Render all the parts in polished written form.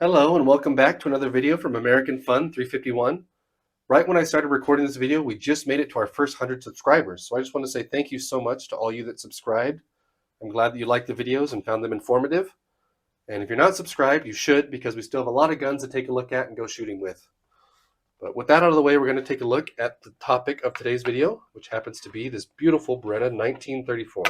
Hello and welcome back to another video from American Fun 351. Right when I started recording this video, we just made it to our first 100 subscribers. So I just want to say thank you so much to all you that subscribed. I'm glad that you liked the videos and found them informative. And if you're not subscribed, you should, because we still have a lot of guns to take a look at and go shooting with. But with that out of the way, we're going to take a look at the topic of today's video, which happens to be this beautiful Beretta 1934.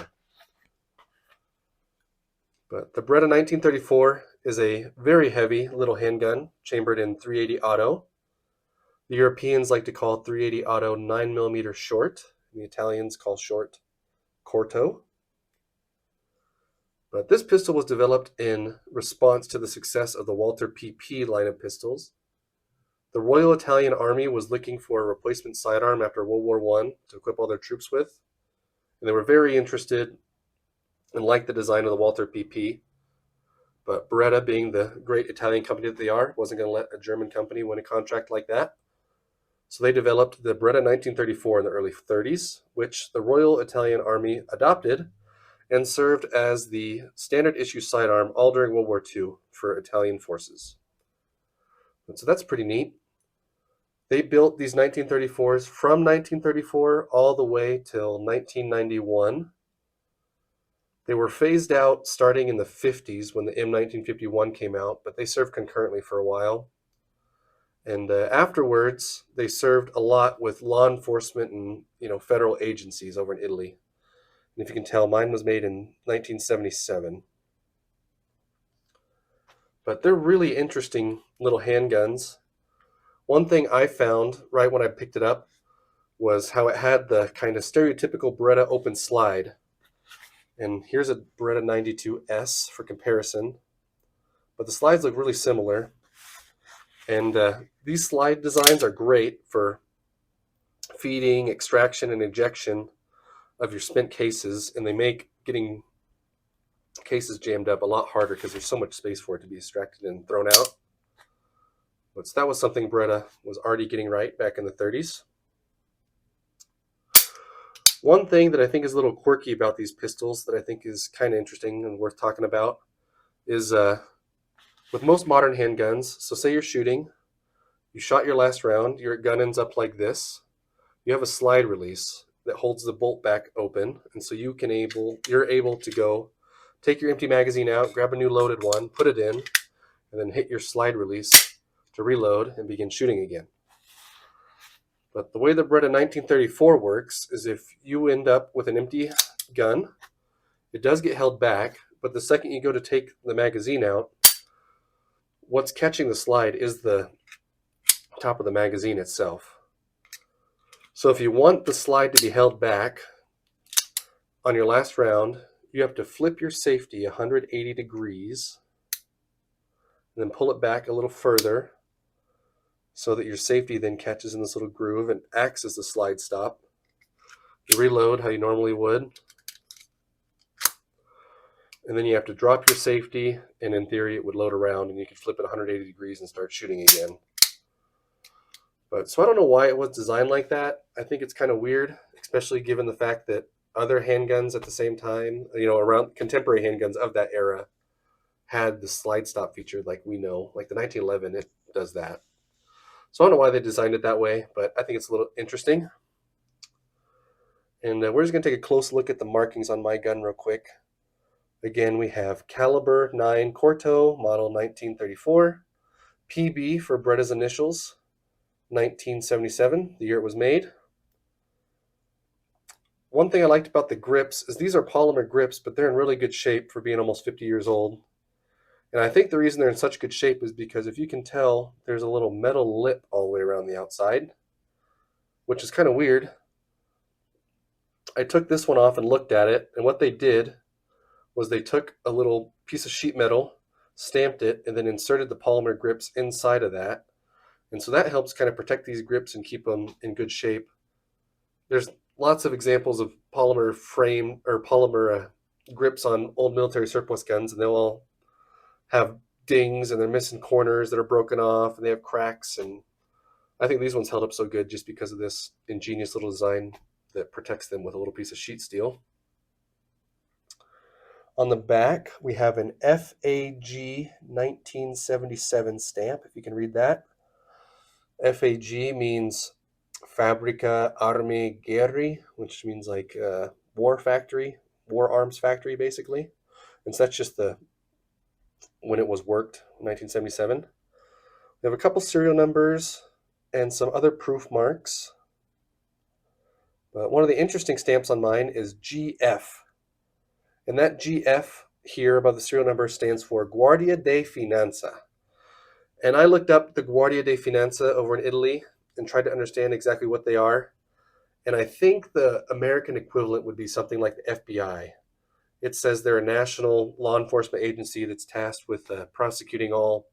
But the Beretta 1934 is a very heavy little handgun chambered in .380 auto. The Europeans like to call .380 auto 9mm short. The Italians call short corto. But this pistol was developed in response to the success of the Walther PP line of pistols. The Royal Italian Army was looking for a replacement sidearm after World War I to equip all their troops with. And they were very interested and liked the design of the Walther PP. But Beretta, being the great Italian company that they are, wasn't going to let a German company win a contract like that. So they developed the Beretta 1934 in the early 30s, which the Royal Italian Army adopted and served as the standard issue sidearm all during World War II for Italian forces. And so that's pretty neat. They built these 1934s from 1934 all the way till 1991. They were phased out starting in the 50s when the M1951 came out, but they served concurrently for a while. And afterwards, they served a lot with law enforcement and federal agencies over in Italy. And if you can tell, mine was made in 1977. But they're really interesting little handguns. One thing I found right when I picked it up was how it had the kind of stereotypical Beretta open slide. And here's a Beretta 92S for comparison. But the slides look really similar. And these slide designs are great for feeding, extraction, and ejection of your spent cases, and they make getting cases jammed up a lot harder because there's so much space for it to be extracted and thrown out. But that was something Beretta was already getting right back in the 30s. One thing that I think is a little quirky about these pistols that I think is kind of interesting and worth talking about is with most modern handguns, so say you're shooting, you shot your last round, your gun ends up like this. You have a slide release that holds the bolt back open, and so you're able to go take your empty magazine out, grab a new loaded one, put it in, and then hit your slide release to reload and begin shooting again. But the way the Beretta 1934 works is if you end up with an empty gun, it does get held back, but the second you go to take the magazine out, what's catching the slide is the top of the magazine itself. So if you want the slide to be held back on your last round, you have to flip your safety 180 degrees and then pull it back a little further so that your safety then catches in this little groove and acts as the slide stop. You reload how you normally would, and then you have to drop your safety, and in theory it would load around and you could flip it 180 degrees and start shooting again. So I don't know why it was designed like that. I think it's kind of weird, especially given the fact that other handguns at the same time, around contemporary handguns of that era, had the slide stop feature like we know. Like the 1911, it does that. So I don't know why they designed it that way, but I think it's a little interesting. And we're just going to take a close look at the markings on my gun real quick. Again, we have caliber 9 Corto, model 1934, PB for Beretta's initials, 1977, the year it was made. One thing I liked about the grips is these are polymer grips, but they're in really good shape for being almost 50 years old. And I think the reason they're in such good shape is because if you can tell, there's a little metal lip all the way around the outside, which is kind of weird. I took this one off and looked at it, and what they did was they took a little piece of sheet metal, stamped it, and then inserted the polymer grips inside of that. And so that helps kind of protect these grips and keep them in good shape. There's lots of examples of polymer frame or polymer grips on old military surplus guns, and they'll all have dings and they're missing corners that are broken off and they have cracks. And I think these ones held up so good just because of this ingenious little design that protects them with a little piece of sheet steel. On the back, we have an FAG 1977 stamp, if you can read that. FAG means Fabrica Armi Guerri, which means like war factory, war arms factory, basically. And so that's just the when it was worked, 1977. We have a couple serial numbers and some other proof marks. But one of the interesting stamps on mine is GF. And that GF here above the serial number stands for Guardia di Finanza. And I looked up the Guardia di Finanza over in Italy and tried to understand exactly what they are. And I think the American equivalent would be something like the FBI. It says they're a national law enforcement agency that's tasked with prosecuting all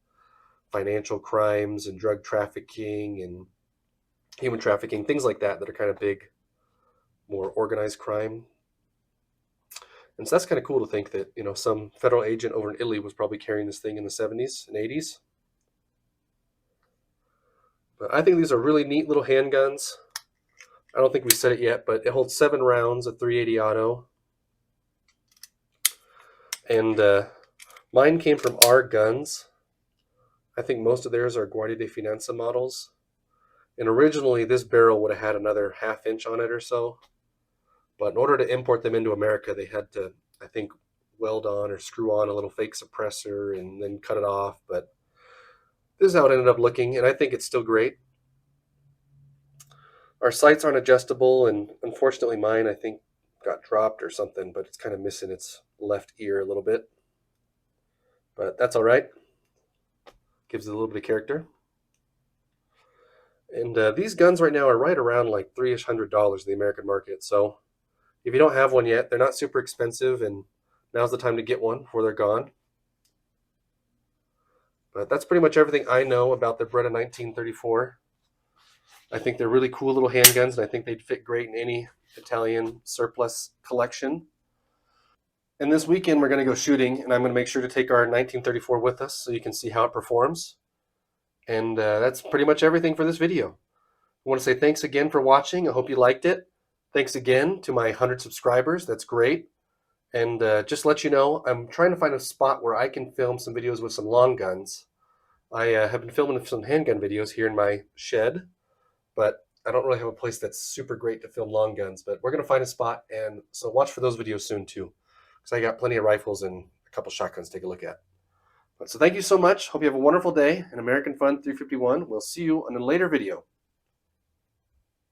financial crimes and drug trafficking and human trafficking, things like that that are kind of big, more organized crime. And so that's kind of cool to think that, some federal agent over in Italy was probably carrying this thing in the 70s and 80s. But I think these are really neat little handguns. I don't think we said it yet, but it holds 7 rounds, a 380 auto. And mine came from R Guns. I think most of theirs are Guardia di Finanza models. And originally, this barrel would have had another half-inch on it or so. But in order to import them into America, they had to, I think, weld on or screw on a little fake suppressor and then cut it off. But this is how it ended up looking, and I think it's still great. Our sights aren't adjustable, and unfortunately mine, I think, got dropped or something, but it's kind of missing its left ear a little bit. But that's all right. Gives it a little bit of character. And these guns right now are right around like $300 in the American market. So if you don't have one yet, they're not super expensive, and now's the time to get one before they're gone. But that's pretty much everything I know about the Beretta 1934. I think they're really cool little handguns, and I think they'd fit great in any Italian surplus collection. And this weekend we're going to go shooting, and I'm going to make sure to take our 1934 with us so you can see how it performs. And that's pretty much everything for this video. I want to say thanks again for watching. I hope you liked it. Thanks again to my 100 subscribers. That's great. And just to let you know, I'm trying to find a spot where I can film some videos with some long guns. I have been filming some handgun videos here in my shed, but I don't really have a place that's super great to film long guns. But we're going to find a spot, and so watch for those videos soon too, because I got plenty of rifles and a couple shotguns to take a look at. So thank you so much. Hope you have a wonderful day. And American Fun 351. We'll see you on a later video.